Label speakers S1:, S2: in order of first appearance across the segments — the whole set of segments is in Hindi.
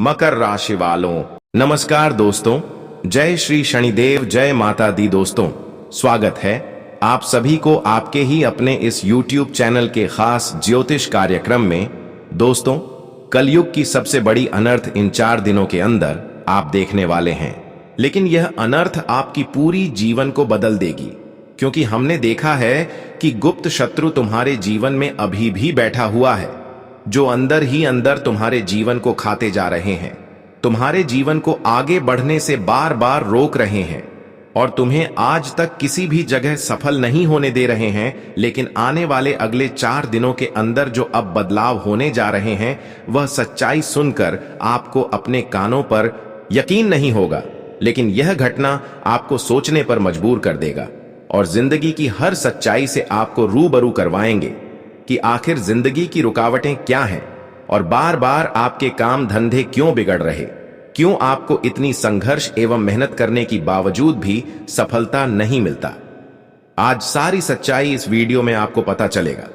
S1: मकर राशि वालों, नमस्कार दोस्तों। जय श्री शनिदेव, जय माता दी। दोस्तों, स्वागत है आप सभी को आपके ही अपने इस YouTube चैनल के खास ज्योतिष कार्यक्रम में। दोस्तों, कलयुग की सबसे बड़ी अनर्थ इन 4 दिनों के अंदर आप देखने वाले हैं, लेकिन यह अनर्थ आपकी पूरी जीवन को बदल देगी, क्योंकि हमने देखा है कि गुप्त शत्रु तुम्हारे जीवन में अभी भी बैठा हुआ है, जो अंदर ही अंदर तुम्हारे जीवन को खाते जा रहे हैं, तुम्हारे जीवन को आगे बढ़ने से बार बार रोक रहे हैं और तुम्हें आज तक किसी भी जगह सफल नहीं होने दे रहे हैं। लेकिन आने वाले अगले 4 दिनों के अंदर जो अब बदलाव होने जा रहे हैं, वह सच्चाई सुनकर आपको अपने कानों पर यकीन नहीं होगा, लेकिन यह घटना आपको सोचने पर मजबूर कर देगा और जिंदगी की हर सच्चाई से आपको रूबरू करवाएंगे कि आखिर जिंदगी की रुकावटें क्या हैं और बार बार आपके काम धंधे क्यों बिगड़ रहे, क्यों आपको इतनी संघर्ष एवं मेहनत करने की बावजूद भी सफलता नहीं मिलता। आज सारी सच्चाई इस वीडियो में आपको पता चलेगा।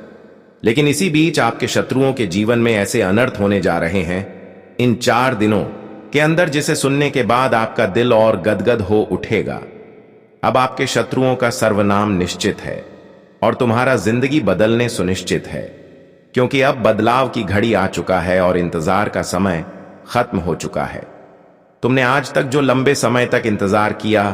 S1: लेकिन इसी बीच आपके शत्रुओं के जीवन में ऐसे अनर्थ होने जा रहे हैं इन 4 दिनों के अंदर, जिसे सुनने के बाद आपका दिल और गदगद हो उठेगा। अब आपके शत्रुओं का सर्वनाम निश्चित है और तुम्हारा जिंदगी बदलने सुनिश्चित है, क्योंकि अब बदलाव की घड़ी आ चुका है और इंतजार का समय खत्म हो चुका है। तुमने आज तक जो लंबे समय तक इंतजार किया,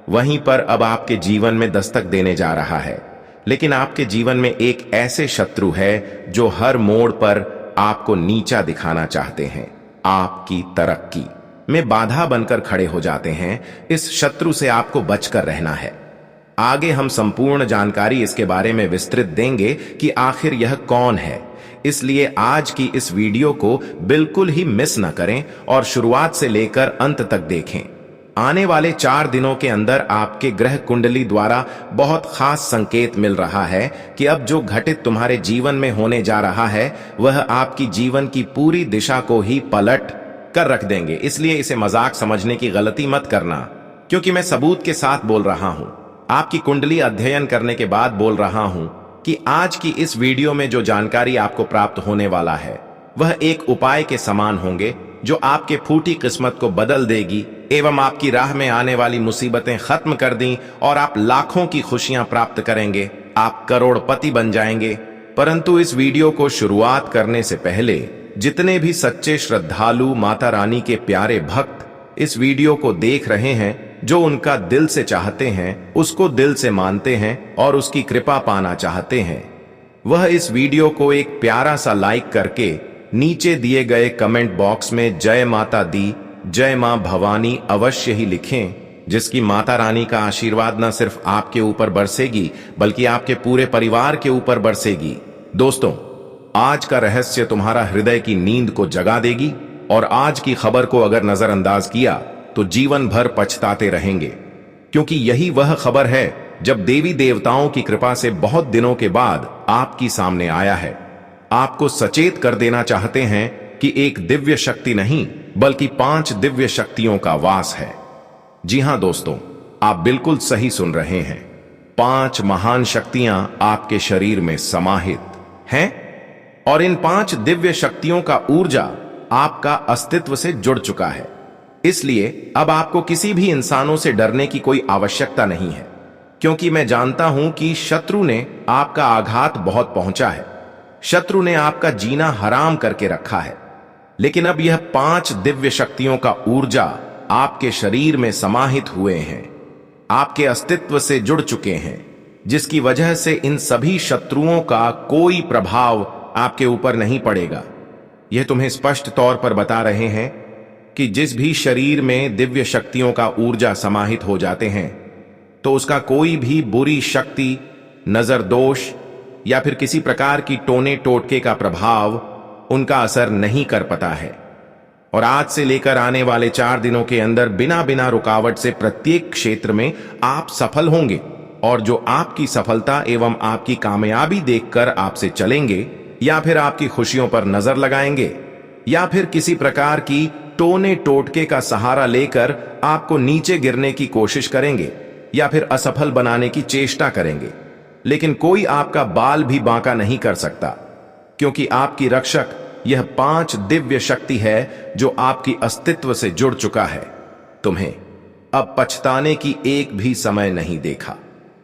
S1: वहीं पर अब आपके जीवन में दस्तक देने जा रहा है। लेकिन आपके जीवन में एक ऐसे शत्रु है जो हर मोड़ पर आपको नीचा दिखाना चाहते हैं, आपकी तरक्की में बाधा बनकर खड़े हो जाते हैं। इस शत्रु से आपको बचकर रहना है। आगे हम संपूर्ण जानकारी इसके बारे में विस्तृत देंगे कि आखिर यह कौन है, इसलिए आज की इस वीडियो को बिल्कुल ही मिस न करें और शुरुआत से लेकर अंत तक देखें। आने वाले 4 दिनों के अंदर आपके ग्रह कुंडली द्वारा बहुत खास संकेत मिल रहा है कि अब जो घटित तुम्हारे जीवन में होने जा रहा है, वह आपकी जीवन की पूरी दिशा को ही पलट कर रख देंगे। इसलिए इसे मजाक समझने की गलती मत करना, क्योंकि मैं सबूत के साथ बोल रहा हूं, आपकी कुंडली अध्ययन करने के बाद बोल रहा हूं कि आज की इस वीडियो में जो जानकारी आपको प्राप्त होने वाला है, वह एक उपाय के समान होंगे जो आपके फूटी किस्मत को बदल देगी एवं आपकी राह में आने वाली मुसीबतें खत्म कर दी और आप लाखों की खुशियां प्राप्त करेंगे, आप करोड़पति बन जाएंगे। परंतु इस वीडियो को शुरुआत करने से पहले जितने भी सच्चे श्रद्धालु माता रानी के प्यारे भक्त इस वीडियो को देख रहे हैं, जो उनका दिल से चाहते हैं, उसको दिल से मानते हैं और उसकी कृपा पाना चाहते हैं, वह इस वीडियो को एक प्यारा सा लाइक करके नीचे दिए गए कमेंट बॉक्स में जय माता दी, जय मां भवानी अवश्य ही लिखें, जिसकी माता रानी का आशीर्वाद न सिर्फ आपके ऊपर बरसेगी बल्कि आपके पूरे परिवार के ऊपर बरसेगी। दोस्तों, आज का रहस्य तुम्हारा हृदय की नींद को जगा देगी और आज की खबर को अगर नजरअंदाज किया तो जीवन भर पछताते रहेंगे, क्योंकि यही वह खबर है जब देवी देवताओं की कृपा से बहुत दिनों के बाद आपकी सामने आया है। आपको सचेत कर देना चाहते हैं कि एक दिव्य शक्ति नहीं बल्कि 5 दिव्य शक्तियों का वास है। जी हां दोस्तों, आप बिल्कुल सही सुन रहे हैं। 5 महान शक्तियां आपके शरीर में समाहित हैं और इन 5 दिव्य शक्तियों का ऊर्जा आपका अस्तित्व से जुड़ चुका है। इसलिए अब आपको किसी भी इंसानों से डरने की कोई आवश्यकता नहीं है, क्योंकि मैं जानता हूं कि शत्रु ने आपका आघात बहुत पहुंचा है, शत्रु ने आपका जीना हराम करके रखा है। लेकिन अब यह 5 दिव्य शक्तियों का ऊर्जा आपके शरीर में समाहित हुए हैं, आपके अस्तित्व से जुड़ चुके हैं, जिसकी वजह से इन सभी शत्रुओं का कोई प्रभाव आपके ऊपर नहीं पड़ेगा। यह तुम्हें स्पष्ट तौर पर बता रहे हैं कि जिस भी शरीर में दिव्य शक्तियों का ऊर्जा समाहित हो जाते हैं, तो उसका कोई भी बुरी शक्ति, नजर दोष या फिर किसी प्रकार की टोने टोटके का प्रभाव उनका असर नहीं कर पाता है। और आज से लेकर आने वाले 4 दिनों के अंदर बिना बिना रुकावट से प्रत्येक क्षेत्र में आप सफल होंगे, और जो आपकी सफलता एवं आपकी कामयाबी देखकर आपसे चलेंगे या फिर आपकी खुशियों पर नजर लगाएंगे या फिर किसी प्रकार की टोने टोटके का सहारा लेकर आपको नीचे गिरने की कोशिश करेंगे या फिर असफल बनाने की चेष्टा करेंगे, लेकिन कोई आपका बाल भी बांका नहीं कर सकता, क्योंकि आपकी रक्षक यह 5 दिव्य शक्ति है जो आपकी अस्तित्व से जुड़ चुका है। तुम्हें अब पछताने की एक भी समय नहीं देखा।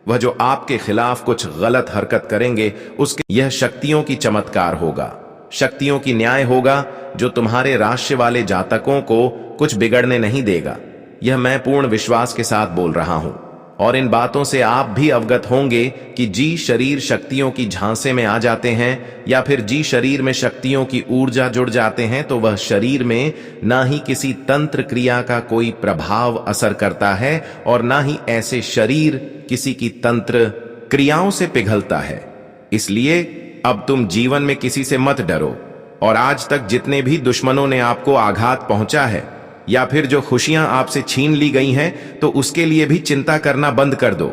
S1: वह जो आपके खिलाफ कुछ गलत हरकत करेंगे उसके यह शक्तियों की चमत्कार होगा, शक्तियों की न्याय होगा जो तुम्हारे राशि वाले जातकों को कुछ बिगड़ने नहीं देगा। यह मैं पूर्ण विश्वास के साथ बोल रहा हूं और इन बातों से आप भी अवगत होंगे कि जी शरीर शक्तियों की झांसे में आ जाते हैं या फिर जी शरीर में शक्तियों की ऊर्जा जुड़ जाते हैं तो वह शरीर में ना ही किसी तंत्र क्रिया का कोई प्रभाव असर करता है और ना ही ऐसे शरीर किसी की तंत्र क्रियाओं से पिघलता है। इसलिए अब तुम जीवन में किसी से मत डरो और आज तक जितने भी दुश्मनों ने आपको आघात पहुंचा है या फिर जो खुशियां आपसे छीन ली गई हैं तो उसके लिए भी चिंता करना बंद कर दो,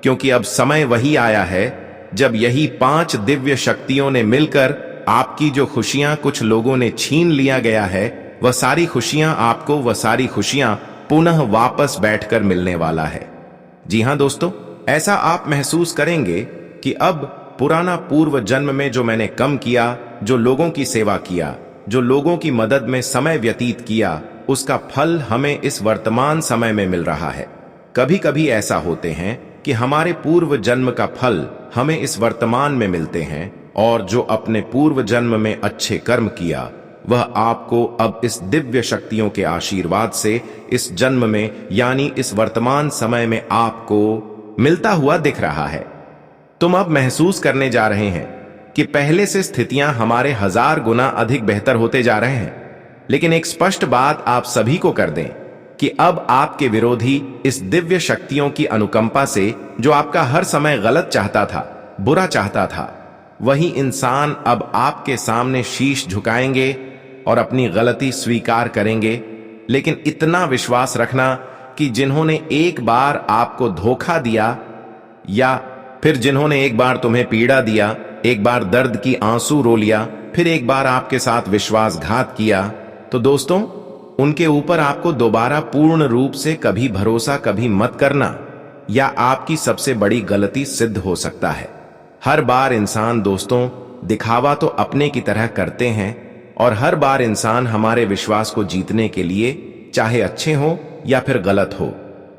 S1: क्योंकि अब समय वही आया है जब यही 5 दिव्य शक्तियों ने मिलकर आपकी जो खुशियां कुछ लोगों ने छीन लिया गया है वह सारी खुशियां आपको वह सारी खुशियां पुनः वापस बैठकर मिलने वाला है। जी हां दोस्तों, ऐसा आप महसूस करेंगे कि अब पुराना पूर्व जन्म में जो मैंने कम किया, जो लोगों की सेवा किया, जो लोगों की मदद में समय व्यतीत किया, उसका फल हमें इस वर्तमान समय में मिल रहा है। कभी कभी ऐसा होते हैं कि हमारे पूर्व जन्म का फल हमें इस वर्तमान में मिलते हैं और जो अपने पूर्व जन्म में अच्छे कर्म किया वह आपको अब इस दिव्य शक्तियों के आशीर्वाद से इस जन्म में यानी इस वर्तमान समय में आपको मिलता हुआ दिख रहा है। तुम अब महसूस करने जा रहे हैं कि पहले से स्थितियां हमारे 1000 गुना अधिक बेहतर होते जा रहे हैं। लेकिन एक स्पष्ट बात आप सभी को कर दें कि अब आपके विरोधी इस दिव्य शक्तियों की अनुकंपा से जो आपका हर समय गलत चाहता था, बुरा चाहता था, वही इंसान अब आपके सामने शीश झुकाएंगे और अपनी गलती स्वीकार करेंगे। लेकिन इतना विश्वास रखना कि जिन्होंने एक बार आपको धोखा दिया या फिर जिन्होंने एक बार तुम्हें पीड़ा दिया, एक बार दर्द की आंसू रो लिया, फिर एक बार आपके साथ विश्वासघात किया, तो दोस्तों उनके ऊपर आपको दोबारा पूर्ण रूप से कभी भरोसा कभी मत करना या आपकी सबसे बड़ी गलती सिद्ध हो सकता है। हर बार इंसान दोस्तों दिखावा तो अपने की तरह करते हैं और हर बार इंसान हमारे विश्वास को जीतने के लिए चाहे अच्छे हो या फिर गलत हो,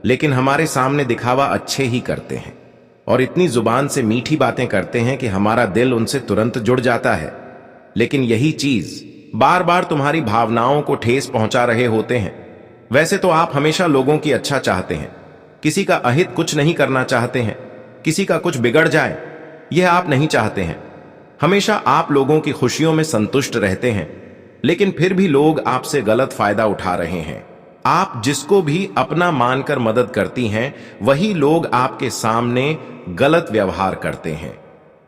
S1: लेकिन हमारे सामने दिखावा अच्छे ही करते हैं और इतनी जुबान से मीठी बातें करते हैं कि हमारा दिल उनसे तुरंत जुड़ जाता है। लेकिन यही चीज बार बार तुम्हारी भावनाओं को ठेस पहुंचा रहे होते हैं। वैसे तो आप हमेशा लोगों की अच्छा चाहते हैं, किसी का अहित कुछ नहीं करना चाहते हैं, किसी का कुछ बिगड़ जाए यह आप नहीं चाहते हैं। हमेशा आप लोगों की खुशियों में संतुष्ट रहते हैं, लेकिन फिर भी लोग आपसे गलत फायदा उठा रहे हैं। आप जिसको भी अपना मानकर मदद करती हैं वही लोग आपके सामने गलत व्यवहार करते हैं।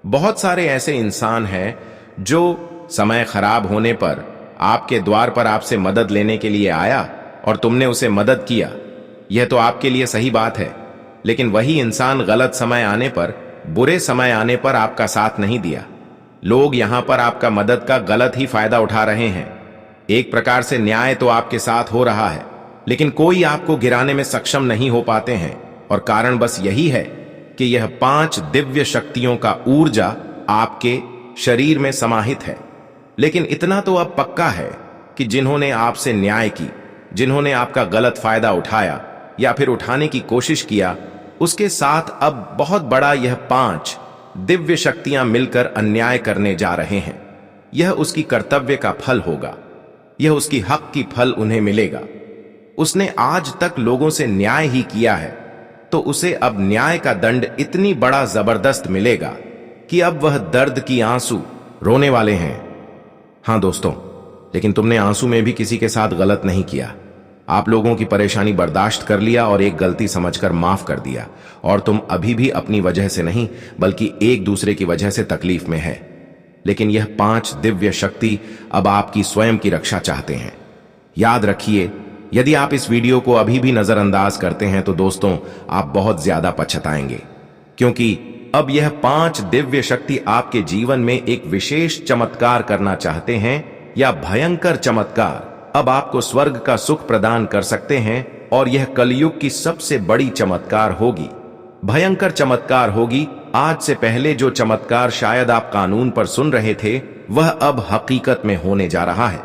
S1: बहुत सारे ऐसे इंसान हैं जो समय खराब होने पर आपके द्वार पर आपसे मदद लेने के लिए आया और तुमने उसे मदद किया, यह तो आपके लिए सही बात है, लेकिन वही इंसान गलत समय आने पर, बुरे समय आने पर आपका साथ नहीं दिया। लोग यहां पर आपका मदद का गलत ही फायदा उठा रहे हैं। एक प्रकार से न्याय तो आपके साथ हो रहा है, लेकिन कोई आपको गिराने में सक्षम नहीं हो पाते हैं और कारण बस यही है कि यह 5 दिव्य शक्तियों का ऊर्जा आपके शरीर में समाहित है। लेकिन इतना तो अब पक्का है कि जिन्होंने आपसे न्याय की, जिन्होंने आपका गलत फायदा उठाया या फिर उठाने की कोशिश किया, उसके साथ अब बहुत बड़ा यह 5 दिव्य शक्तियां मिलकर अन्याय करने जा रहे हैं। यह उसकी कर्तव्य का फल होगा, यह उसकी हक की फल उन्हें मिलेगा। उसने आज तक लोगों से न्याय ही किया है, तो उसे अब न्याय का दंड इतनी बड़ा जबरदस्त मिलेगा कि अब वह दर्द की आंसू रोने वाले हैं। हां दोस्तों, लेकिन तुमने आंसू में भी किसी के साथ गलत नहीं किया। आप लोगों की परेशानी बर्दाश्त कर लिया और एक गलती समझकर माफ कर दिया, और तुम अभी भी अपनी वजह से नहीं बल्कि एक दूसरे की वजह से तकलीफ में है। लेकिन यह 5 दिव्य शक्ति अब आपकी स्वयं की रक्षा चाहते हैं। याद रखिए, यदि आप इस वीडियो को अभी भी नजरअंदाज करते हैं तो दोस्तों आप बहुत ज्यादा पछताएंगे, क्योंकि अब यह 5 दिव्य शक्ति आपके जीवन में एक विशेष चमत्कार करना चाहते हैं या भयंकर चमत्कार अब आपको स्वर्ग का सुख प्रदान कर सकते हैं। और यह कलयुग की सबसे बड़ी चमत्कार होगी, भयंकर चमत्कार होगी। आज से पहले जो चमत्कार शायद आप कानून पर सुन रहे थे वह अब हकीकत में होने जा रहा है।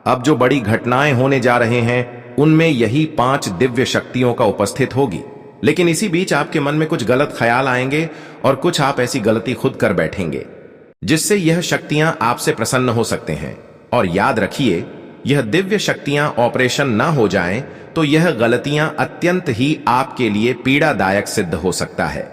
S1: अब जो बड़ी घटनाएं होने जा रहे हैं उनमें यही 5 दिव्य शक्तियों का उपस्थित होगी। लेकिन इसी बीच आपके मन में कुछ गलत ख्याल आएंगे और कुछ आप ऐसी गलती खुद कर बैठेंगे जिससे यह शक्तियां आपसे प्रसन्न हो सकते हैं। और याद रखिए, यह दिव्य शक्तियां ऑपरेशन ना हो जाएं तो यह गलतियां अत्यंत ही आपके लिए पीड़ादायक सिद्ध हो सकता है।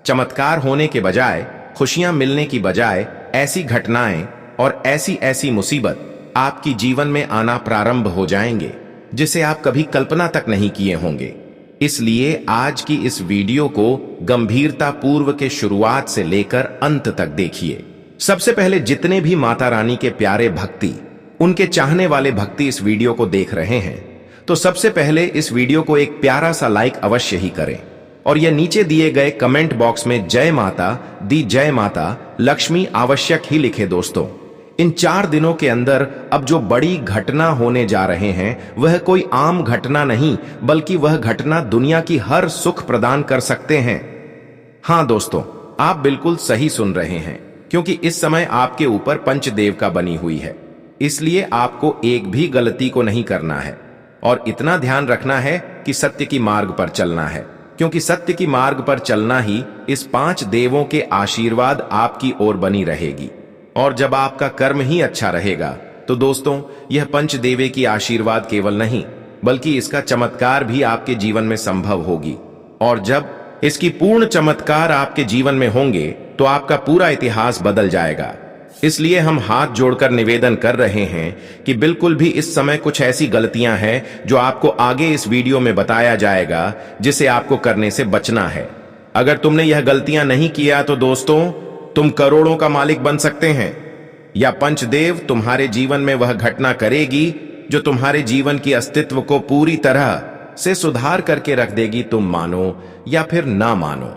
S1: चमत्कार होने के बजाय, खुशियां मिलने की बजाय ऐसी घटनाएं और ऐसी ऐसी मुसीबत आपकी जीवन में आना प्रारंभ हो जाएंगे जिसे आप कभी कल्पना तक नहीं किए होंगे। इसलिए आज की इस वीडियो को गंभीरता पूर्व के शुरुआत से लेकर अंत तक देखिए। सबसे पहले जितने भी माता रानी के प्यारे भक्ति, उनके चाहने वाले भक्ति इस वीडियो को देख रहे हैं तो सबसे पहले इस वीडियो को एक प्यारा सा लाइक अवश्य ही करें और यह नीचे दिए गए कमेंट बॉक्स में जय माता दी, जय माता लक्ष्मी आवश्यक ही लिखे। दोस्तों, इन 4 दिनों के अंदर अब जो बड़ी घटना होने जा रहे हैं वह कोई आम घटना नहीं, बल्कि वह घटना दुनिया की हर सुख प्रदान कर सकते हैं। हां दोस्तों, आप बिल्कुल सही सुन रहे हैं, क्योंकि इस समय आपके ऊपर पंचदेव का बनी हुई है। इसलिए आपको एक भी गलती को नहीं करना है और इतना ध्यान रखना है कि सत्य की मार्ग पर चलना है, क्योंकि सत्य की मार्ग पर चलना ही इस 5 देवों के आशीर्वाद आपकी ओर बनी रहेगी। और जब आपका कर्म ही अच्छा रहेगा तो दोस्तों, यह पंचदेवे की आशीर्वाद केवल नहीं बल्कि इसका चमत्कार भी आपके जीवन में संभव होगी। और जब इसकी पूर्ण चमत्कार आपके जीवन में होंगे तो आपका पूरा इतिहास बदल जाएगा। इसलिए हम हाथ जोड़कर निवेदन कर रहे हैं कि बिल्कुल भी इस समय कुछ ऐसी गलतियां हैं जो आपको आगे इस वीडियो में बताया जाएगा जिसे आपको करने से बचना है। अगर तुमने यह गलतियां नहीं किया तो दोस्तों, तुम करोड़ों का मालिक बन सकते हैं, या पंचदेव तुम्हारे जीवन में वह घटना करेगी जो तुम्हारे जीवन की अस्तित्व को पूरी तरह से सुधार करके रख देगी। तुम मानो या फिर ना मानो,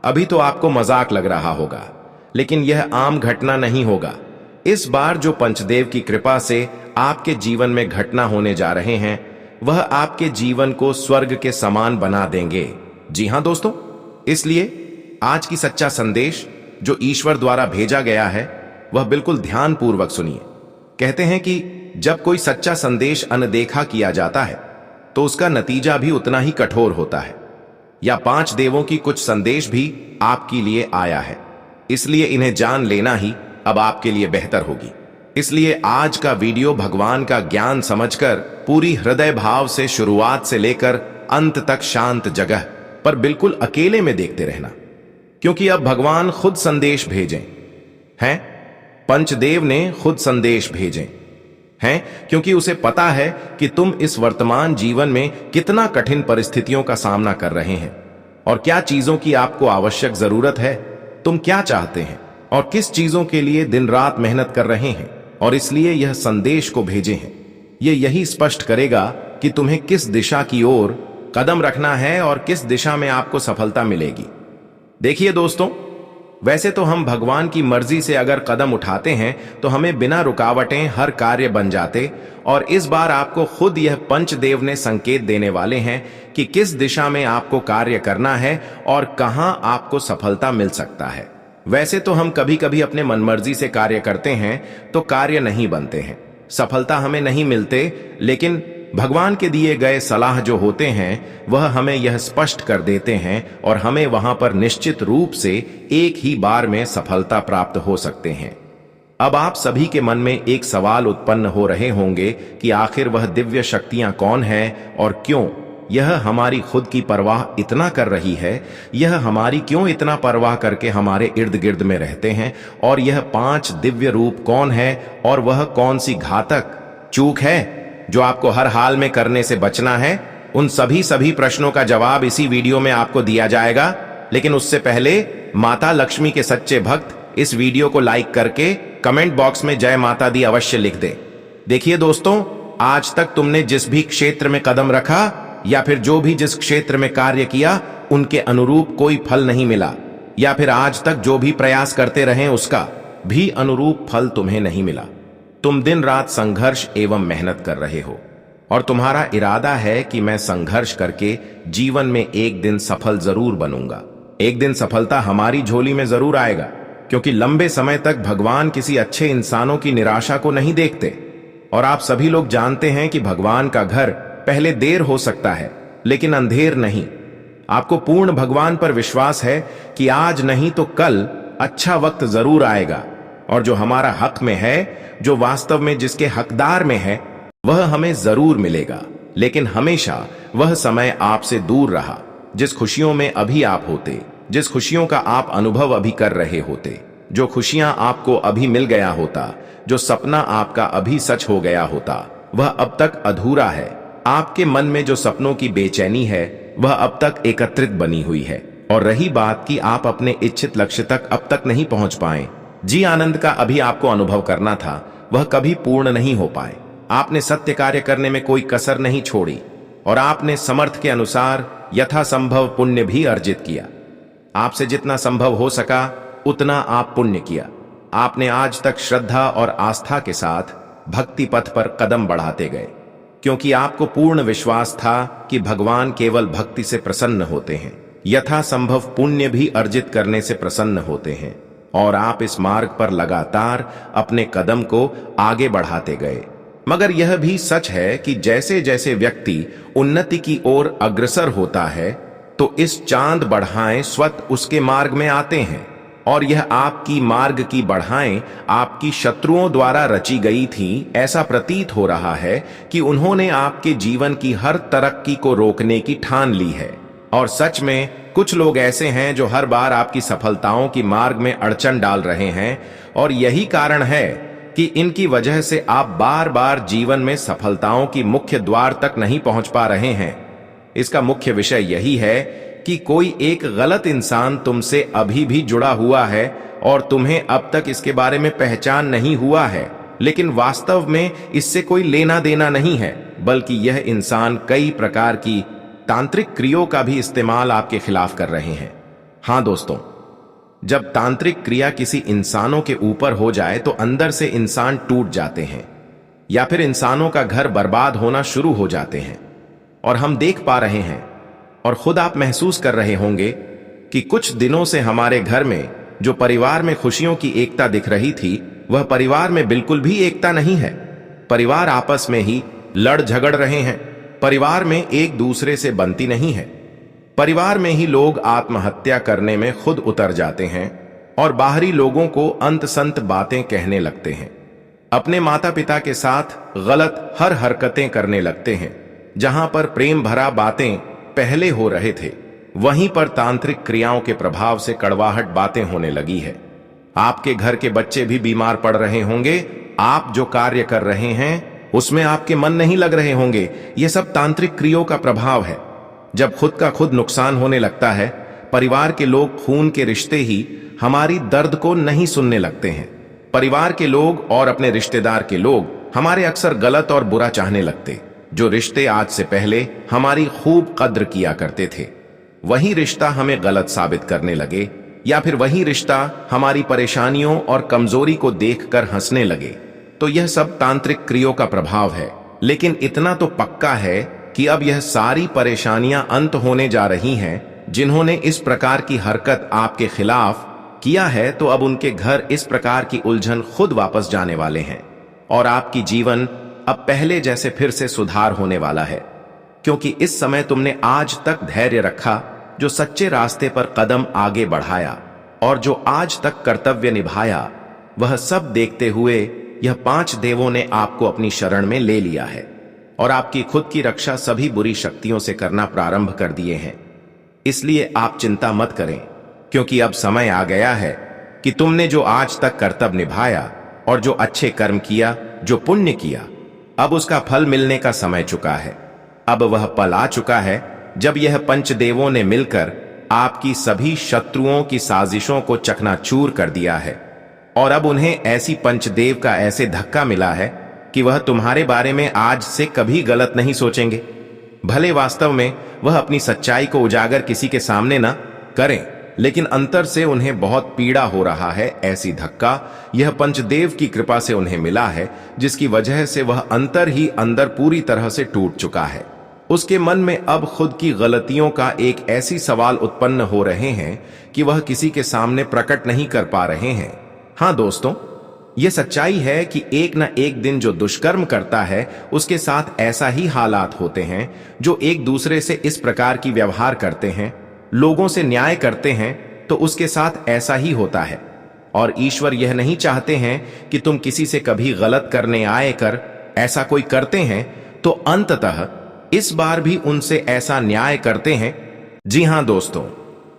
S1: अभी तो आपको मजाक लग रहा होगा, लेकिन यह आम घटना नहीं होगा। इस बार जो पंचदेव की कृपा से आपके जीवन में घटना होने जा रहे हैं वह आपके जीवन को स्वर्ग के समान बना देंगे। जी हां दोस्तों, इसलिए आज की सच्चा संदेश जो ईश्वर द्वारा भेजा गया है वह बिल्कुल ध्यान पूर्वक सुनिए। कहते हैं कि जब कोई सच्चा संदेश अनदेखा किया जाता है तो उसका नतीजा भी उतना ही कठोर होता है। या 5 देवों की कुछ संदेश भी आपके लिए आया है, इसलिए इन्हें जान लेना ही अब आपके लिए बेहतर होगी। इसलिए आज का वीडियो भगवान का ज्ञान समझकर पूरी हृदय भाव से शुरुआत से लेकर अंत तक शांत जगह पर बिल्कुल अकेले में देखते रहना, क्योंकि अब भगवान खुद संदेश भेजें हैं। पंचदेव ने खुद संदेश भेजे हैं, क्योंकि उसे पता है कि तुम इस वर्तमान जीवन में कितना कठिन परिस्थितियों का सामना कर रहे हैं और क्या चीजों की आपको आवश्यक जरूरत है, तुम क्या चाहते हैं और किस चीजों के लिए दिन रात मेहनत कर रहे हैं। और इसलिए यह संदेश को भेजे हैं। यह यही स्पष्ट करेगा कि तुम्हें किस दिशा की ओर कदम रखना है और किस दिशा में आपको सफलता मिलेगी। देखिए दोस्तों, वैसे तो हम भगवान की मर्जी से अगर कदम उठाते हैं तो हमें बिना रुकावटें हर कार्य बन जाते, और इस बार आपको खुद यह पंचदेव ने संकेत देने वाले हैं कि किस दिशा में आपको कार्य करना है और कहां आपको सफलता मिल सकता है। वैसे तो हम कभी कभी अपने मनमर्जी से कार्य करते हैं तो कार्य नहीं बनते हैं, सफलता हमें नहीं मिलते, लेकिन भगवान के दिए गए सलाह जो होते हैं वह हमें यह स्पष्ट कर देते हैं और हमें वहां पर निश्चित रूप से एक ही बार में सफलता प्राप्त हो सकते हैं। अब आप सभी के मन में एक सवाल उत्पन्न हो रहे होंगे कि आखिर वह दिव्य शक्तियां कौन हैं और क्यों यह हमारी खुद की परवाह इतना कर रही है, यह हमारी क्यों इतना परवाह करके हमारे इर्द गिर्द में रहते हैं, और यह 5 दिव्य रूप कौन है और वह कौन सी घातक चूक है जो आपको हर हाल में करने से बचना है। उन सभी प्रश्नों का जवाब इसी वीडियो में आपको दिया जाएगा। लेकिन उससे पहले माता लक्ष्मी के सच्चे भक्त इस वीडियो को लाइक करके कमेंट बॉक्स में जय माता दी अवश्य लिख दें। देखिए दोस्तों, आज तक तुमने जिस भी क्षेत्र में कदम रखा या फिर जो भी जिस क्षेत्र में कार्य किया उनके अनुरूप कोई फल नहीं मिला, या फिर आज तक जो भी प्रयास करते रहे उसका भी अनुरूप फल तुम्हें नहीं मिला। तुम दिन रात संघर्ष एवं मेहनत कर रहे हो और तुम्हारा इरादा है कि मैं संघर्ष करके जीवन में एक दिन सफल जरूर बनूंगा, एक दिन सफलता हमारी झोली में जरूर आएगा। क्योंकि लंबे समय तक भगवान किसी अच्छे इंसानों की निराशा को नहीं देखते। और आप सभी लोग जानते हैं कि भगवान का घर पहले देर हो सकता है लेकिन अंधेर नहीं। आपको पूर्ण भगवान पर विश्वास है कि आज नहीं तो कल अच्छा वक्त जरूर आएगा, और जो हमारा हक में है, जो वास्तव में जिसके हकदार में है, वह हमें जरूर मिलेगा। लेकिन हमेशा वह समय आपसे दूर रहा जिस खुशियों में अभी आप होते, जिस खुशियों का आप अनुभव अभी कर रहे होते, जो खुशियां आपको अभी मिल गया होता, जो सपना आपका अभी सच हो गया होता, वह अब तक अधूरा है। आपके मन में जो सपनों की बेचैनी है वह अब तक एकत्रित बनी हुई है। और रही बात कि आप अपने इच्छित लक्ष्य तक अब तक नहीं पहुंच पाए, जी आनंद का अभी आपको अनुभव करना था, वह कभी पूर्ण नहीं हो पाए। आपने सत्य कार्य करने में कोई कसर नहीं छोड़ी और आपने समर्थ के अनुसार यथासंभव पुण्य भी अर्जित किया। आपसे जितना संभव हो सका उतना आप पुण्य किया। आपने आज तक श्रद्धा और आस्था के साथ भक्ति पथ पर कदम बढ़ाते गए, क्योंकि आपको पूर्ण विश्वास था कि भगवान केवल भक्ति से प्रसन्न होते हैं, यथासंभव पुण्य भी अर्जित करने से प्रसन्न होते हैं। और आप इस मार्ग पर लगातार अपने कदम को आगे बढ़ाते गए। मगर यह भी सच है कि जैसे जैसे व्यक्ति उन्नति की ओर अग्रसर होता है तो इस चांद बढ़ाएं स्वतः उसके मार्ग में आते हैं। और यह आपकी मार्ग की बढ़ाएं आपकी शत्रुओं द्वारा रची गई थी। ऐसा प्रतीत हो रहा है कि उन्होंने आपके जीवन की हर तरक्की को रोकने की ठान ली है। और सच में कुछ लोग ऐसे हैं जो हर बार आपकी सफलताओं की मार्ग में अड़चन डाल रहे हैं, और यही कारण है कि इनकी वजह से आप बार बार जीवन में सफलताओं की मुख्य द्वार तक नहीं पहुंच पा रहे हैं। इसका मुख्य विषय यही है कि कोई एक गलत इंसान तुमसे अभी भी जुड़ा हुआ है और तुम्हें अब तक इसके बारे में पहचान नहीं हुआ है। लेकिन वास्तव में इससे कोई लेना देना नहीं है, बल्कि यह इंसान कई प्रकार की तांत्रिक क्रियाओं का भी इस्तेमाल आपके खिलाफ कर रहे हैं। हां दोस्तों, जब तांत्रिक क्रिया किसी इंसानों के ऊपर हो जाए तो अंदर से इंसान टूट जाते हैं या फिर इंसानों का घर बर्बाद होना शुरू हो जाते हैं। और हम देख पा रहे हैं और खुद आप महसूस कर रहे होंगे कि कुछ दिनों से हमारे घर में जो परिवार में खुशियों की एकता दिख रही थी, वह परिवार में बिल्कुल भी एकता नहीं है। परिवार आपस में ही लड़ झगड़ रहे हैं, परिवार में एक दूसरे से बनती नहीं है। परिवार में ही लोग आत्महत्या करने में खुद उतर जाते हैं और बाहरी लोगों को अंत संत बातें कहने लगते हैं। अपने माता पिता के साथ गलत हर हरकतें करने लगते हैं। जहां पर प्रेम भरा बातें पहले हो रहे थे, वहीं पर तांत्रिक क्रियाओं के प्रभाव से कड़वाहट बातें होने लगी है। आपके घर के बच्चे भी बीमार पड़ रहे होंगे। आप जो कार्य कर रहे हैं उसमें आपके मन नहीं लग रहे होंगे। यह सब तांत्रिक क्रियाओं का प्रभाव है। जब खुद का खुद नुकसान होने लगता है, परिवार के लोग, खून के रिश्ते ही हमारी दर्द को नहीं सुनने लगते हैं। परिवार के लोग और अपने रिश्तेदार के लोग हमारे अक्सर गलत और बुरा चाहने लगते। जो रिश्ते आज से पहले हमारी खूब कद्र किया करते थे, वही रिश्ता हमें गलत साबित करने लगे, या फिर वही रिश्ता हमारी परेशानियों और कमजोरी को देखकर हंसने लगे। तो यह सब तांत्रिक क्रियाओं का प्रभाव है। लेकिन इतना तो पक्का है कि अब यह सारी परेशानियां अंत होने जा रही हैं। जिन्होंने इस प्रकार की हरकत आपके खिलाफ किया है, तो अब उनके घर इस प्रकार की उलझन खुद वापस जाने वाले हैं और आपकी जीवन अब पहले जैसे फिर से सुधार होने वाला है। क्योंकि इस समय तुमने आज तक धैर्य रखा, जो सच्चे रास्ते पर कदम आगे बढ़ाया और जो आज तक कर्तव्य निभाया, वह सब देखते हुए यह 5 देवों ने आपको अपनी शरण में ले लिया है और आपकी खुद की रक्षा सभी बुरी शक्तियों से करना प्रारंभ कर दिए हैं। इसलिए आप चिंता मत करें, क्योंकि अब समय आ गया है कि तुमने जो आज तक कर्तव्य निभाया और जो अच्छे कर्म किया, जो पुण्य किया, अब उसका फल मिलने का समय चुका है। अब वह पल आ चुका है जब यह पंचदेवों ने मिलकर आपकी सभी शत्रुओं की साजिशों को चकनाचूर कर दिया है। और अब उन्हें ऐसी पंचदेव का ऐसे धक्का मिला है कि वह तुम्हारे बारे में आज से कभी गलत नहीं सोचेंगे। भले वास्तव में वह अपनी सच्चाई को उजागर किसी के सामने न करें, लेकिन अंतर से उन्हें बहुत पीड़ा हो रहा है। ऐसी धक्का यह पंचदेव की कृपा से उन्हें मिला है, जिसकी वजह से वह अंतर ही अंदर पूरी तरह से टूट चुका है। उसके मन में अब खुद की गलतियों का एक ऐसी सवाल उत्पन्न हो रहे हैं कि वह किसी के सामने प्रकट नहीं कर पा रहे हैं। हाँ दोस्तों, यह सच्चाई है कि एक न एक दिन जो दुष्कर्म करता है उसके साथ ऐसा ही हालात होते हैं। जो एक दूसरे से इस प्रकार की व्यवहार करते हैं, लोगों से न्याय करते हैं, तो उसके साथ ऐसा ही होता है। और ईश्वर यह नहीं चाहते हैं कि तुम किसी से कभी गलत करने आए कर ऐसा कोई करते हैं तो अंततः इस बार भी उनसे ऐसा न्याय करते हैं। जी हां दोस्तों,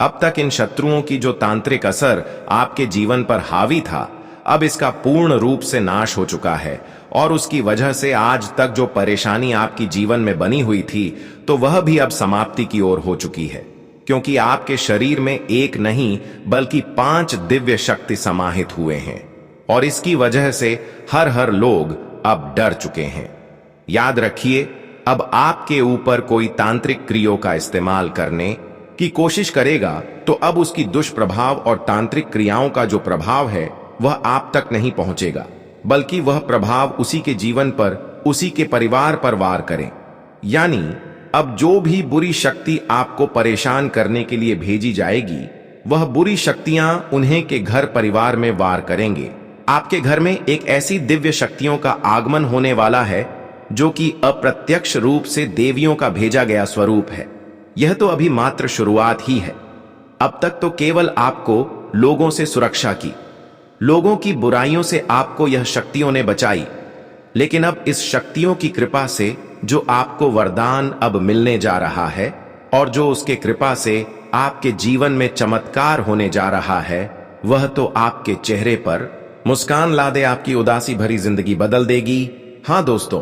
S1: अब तक इन शत्रुओं की जो तांत्रिक असर आपके जीवन पर हावी था, अब इसका पूर्ण रूप से नाश हो चुका है। और उसकी वजह से आज तक जो परेशानी आपकी जीवन में बनी हुई थी, तो वह भी अब समाप्ति की ओर हो चुकी है। क्योंकि आपके शरीर में एक नहीं बल्कि 5 दिव्य शक्ति समाहित हुए हैं। और इसकी वजह से हर लोग अब डर चुके हैं। याद रखिए, अब आपके ऊपर कोई तांत्रिक क्रियों का इस्तेमाल करने की कोशिश करेगा तो अब उसकी दुष्प्रभाव और तांत्रिक क्रियाओं का जो प्रभाव है वह आप तक नहीं पहुंचेगा, बल्कि वह प्रभाव उसी के जीवन पर, उसी के परिवार पर वार करें। यानी अब जो भी बुरी शक्ति आपको परेशान करने के लिए भेजी जाएगी, वह बुरी शक्तियां उन्हें के घर परिवार में वार करेंगे। आपके घर में एक ऐसी दिव्य शक्तियों का आगमन होने वाला है जो कि अप्रत्यक्ष रूप से देवियों का भेजा गया स्वरूप है। यह तो अभी मात्र शुरुआत ही है। अब तक तो केवल आपको लोगों से सुरक्षा की, लोगों की बुराइयों से आपको यह शक्तियों ने बचाई। लेकिन अब इस शक्तियों की कृपा से जो आपको वरदान अब मिलने जा रहा है और जो उसके कृपा से आपके जीवन में चमत्कार होने जा रहा है, वह तो आपके चेहरे पर मुस्कान ला दे, आपकी उदासी भरी जिंदगी बदल देगी। हाँ दोस्तों,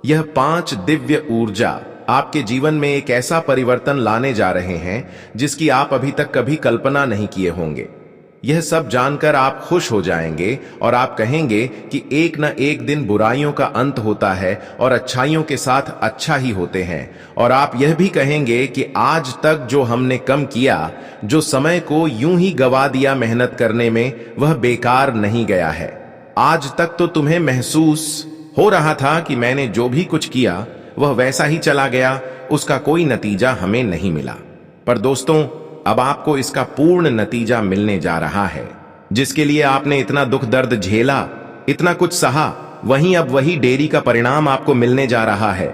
S1: यह 5 दिव्य ऊर्जा आपके जीवन में एक ऐसा परिवर्तन लाने जा रहे हैं जिसकी आप अभी तक कभी कल्पना नहीं किए होंगे। यह सब जानकर आप खुश हो जाएंगे और आप कहेंगे कि एक न एक दिन बुराइयों का अंत होता है और अच्छाइयों के साथ अच्छा ही होते हैं। और आप यह भी कहेंगे कि आज तक जो हमने कम किया, जो समय को यूं ही गवा दिया मेहनत करने में, वह बेकार नहीं गया है। आज तक तो तुम्हें महसूस हो रहा था कि मैंने जो भी कुछ किया वह वैसा ही चला गया, उसका कोई नतीजा हमें नहीं मिला। पर दोस्तों, अब आपको इसका पूर्ण नतीजा मिलने जा रहा है। जिसके लिए आपने इतना दुख दर्द झेला, इतना कुछ सहा, वहीं अब वही देरी का परिणाम आपको मिलने जा रहा है।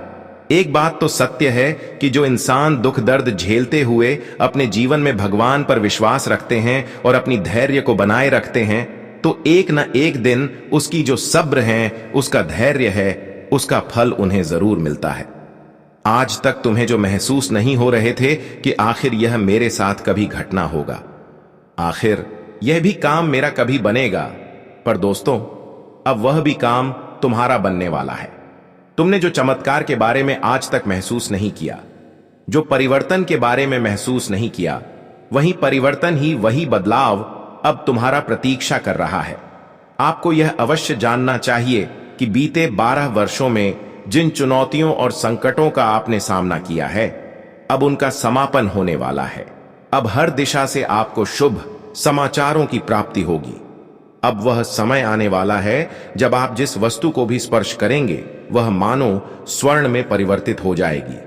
S1: एक बात तो सत्य है कि जो इंसान दुख दर्द झेलते हुए अपने जीवन में भगवान पर विश्वास रखते हैं और अपनी धैर्य को बनाए रखते हैं, तो एक न एक दिन उसकी जो सब्र है, उसका धैर्य है, उसका फल उन्हें जरूर मिलता है। आज तक तुम्हें जो महसूस नहीं हो रहे थे कि आखिर यह मेरे साथ कभी घटना होगा, आखिर यह भी काम मेरा कभी बनेगा, पर दोस्तों, अब वह भी काम तुम्हारा बनने वाला है। तुमने जो चमत्कार के बारे में आज तक महसूस नहीं किया, जो परिवर्तन के बारे में महसूस नहीं किया, वही परिवर्तन ही, वही बदलाव अब तुम्हारा प्रतीक्षा कर रहा है। आपको यह अवश्य जानना चाहिए कि बीते 12 वर्षों में जिन चुनौतियों और संकटों का आपने सामना किया है, अब उनका समापन होने वाला है। अब हर दिशा से आपको शुभ समाचारों की प्राप्ति होगी। अब वह समय आने वाला है जब आप जिस वस्तु को भी स्पर्श करेंगे वह मानो स्वर्ण में परिवर्तित हो जाएगी।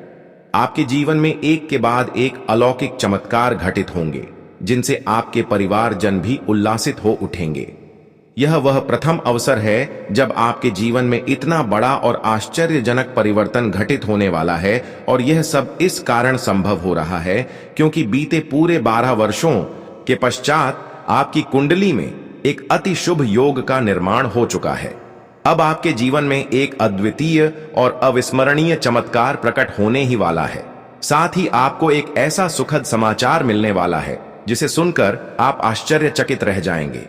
S1: आपके जीवन में एक के बाद एक अलौकिक चमत्कार घटित होंगे जिनसे आपके परिवारजन भी उल्लासित हो उठेंगे। यह वह प्रथम अवसर है जब आपके जीवन में इतना बड़ा और आश्चर्यजनक परिवर्तन घटित होने वाला है, और यह सब इस कारण संभव हो रहा है क्योंकि बीते पूरे 12 वर्षों के पश्चात आपकी कुंडली में एक अति शुभ योग का निर्माण हो चुका है। अब आपके जीवन में एक अद्वितीय और अविस्मरणीय चमत्कार प्रकट होने ही वाला है। साथ ही आपको एक ऐसा सुखद समाचार मिलने वाला है जिसे सुनकर आप आश्चर्यचकित रह जाएंगे।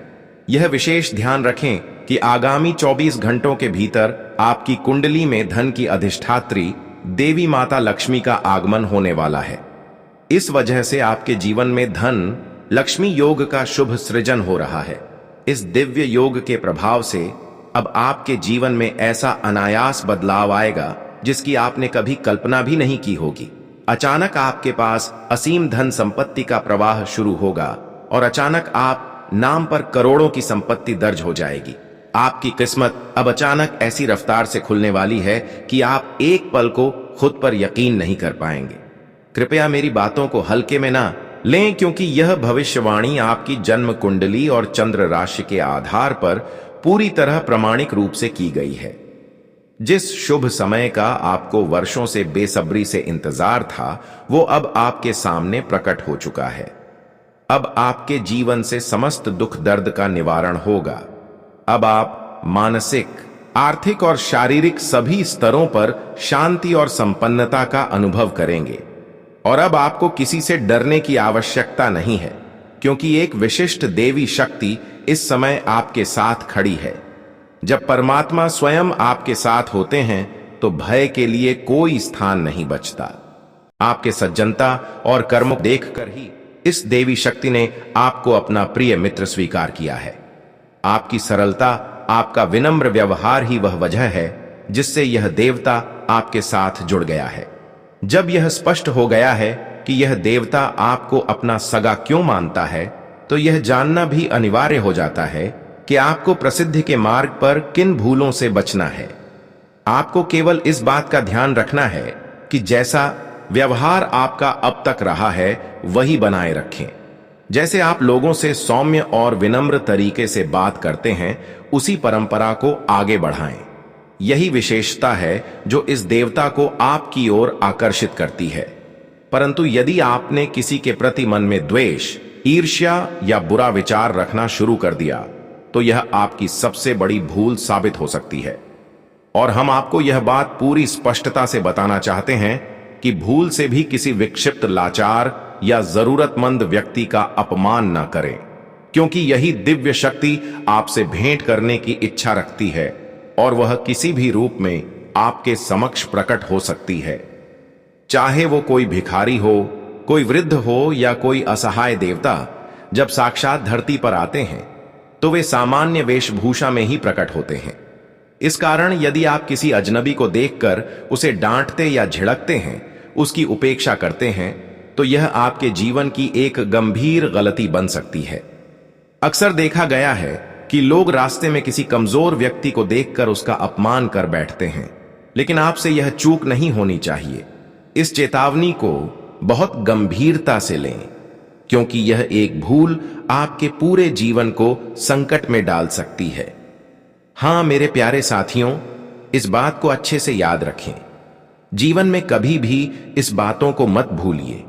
S1: यह विशेष ध्यान रखें कि आगामी 24 घंटों के भीतर आपकी कुंडली में धन की अधिष्ठात्री देवी माता लक्ष्मी का आगमन होने वाला है। इस वजह से आपके जीवन में धन लक्ष्मी योग का शुभ सृजन हो रहा है। इस दिव्य योग के प्रभाव से अब आपके जीवन में ऐसा अनायास बदलाव आएगा जिसकी आपने कभी कल्पना भी नहीं की होगी। अचानक आपके पास असीम धन संपत्ति का प्रवाह शुरू होगा और अचानक आप नाम पर करोड़ों की संपत्ति दर्ज हो जाएगी। आपकी किस्मत अब अचानक ऐसी रफ्तार से खुलने वाली है कि आप एक पल को खुद पर यकीन नहीं कर पाएंगे। कृपया मेरी बातों को हल्के में ना लें, क्योंकि यह भविष्यवाणी आपकी जन्म कुंडली और चंद्र राशि के आधार पर पूरी तरह प्रामाणिक रूप से की गई है। जिस शुभ समय का आपको वर्षों से बेसब्री से इंतजार था, वो अब आपके सामने प्रकट हो चुका है। अब आपके जीवन से समस्त दुख दर्द का निवारण होगा। अब आप मानसिक, आर्थिक और शारीरिक सभी स्तरों पर शांति और संपन्नता का अनुभव करेंगे। और अब आपको किसी से डरने की आवश्यकता नहीं है, क्योंकि एक विशिष्ट देवी शक्ति इस समय आपके साथ खड़ी है। जब परमात्मा स्वयं आपके साथ होते हैं तो भय के लिए कोई स्थान नहीं बचता। आपके सज्जनता और कर्म देखकर ही इस देवी शक्ति ने आपको अपना प्रिय मित्र स्वीकार किया है। आपकी सरलता, आपका विनम्र व्यवहार ही वह वजह है जिससे यह देवता आपके साथ जुड़ गया है। जब यह स्पष्ट हो गया है कि यह देवता आपको अपना सगा क्यों मानता है, तो यह जानना भी अनिवार्य हो जाता है कि आपको प्रसिद्धि के मार्ग पर किन भूलों से बचना है। आपको केवल इस बात का ध्यान रखना है कि जैसा व्यवहार आपका अब तक रहा है वही बनाए रखें। जैसे आप लोगों से सौम्य और विनम्र तरीके से बात करते हैं, उसी परंपरा को आगे बढ़ाएं। यही विशेषता है जो इस देवता को आपकी ओर आकर्षित करती है। परंतु यदि आपने किसी के प्रति मन में द्वेष, ईर्ष्या या बुरा विचार रखना शुरू कर दिया, तो यह आपकी सबसे बड़ी भूल साबित हो सकती है। और हम आपको यह बात पूरी स्पष्टता से बताना चाहते हैं कि भूल से भी किसी विक्षिप्त, लाचार या जरूरतमंद व्यक्ति का अपमान न करें, क्योंकि यही दिव्य शक्ति आपसे भेंट करने की इच्छा रखती है और वह किसी भी रूप में आपके समक्ष प्रकट हो सकती है। चाहे वो कोई भिखारी हो, कोई वृद्ध हो या कोई असहाय देवता, जब साक्षात धरती पर आते हैं तो वे सामान्य वेशभूषा में ही प्रकट होते हैं। इस कारण यदि आप किसी अजनबी को देखकर उसे डांटते या झिड़कते हैं, उसकी उपेक्षा करते हैं, तो यह आपके जीवन की एक गंभीर गलती बन सकती है। अक्सर देखा गया है कि लोग रास्ते में किसी कमजोर व्यक्ति को देखकर उसका अपमान कर बैठते हैं, लेकिन आपसे यह चूक नहीं होनी चाहिए। इस चेतावनी को बहुत गंभीरता से लें, क्योंकि यह एक भूल आपके पूरे जीवन को संकट में डाल सकती है। हां मेरे प्यारे साथियों, इस बात को अच्छे से याद रखें। जीवन में कभी भी इस बातों को मत भूलिए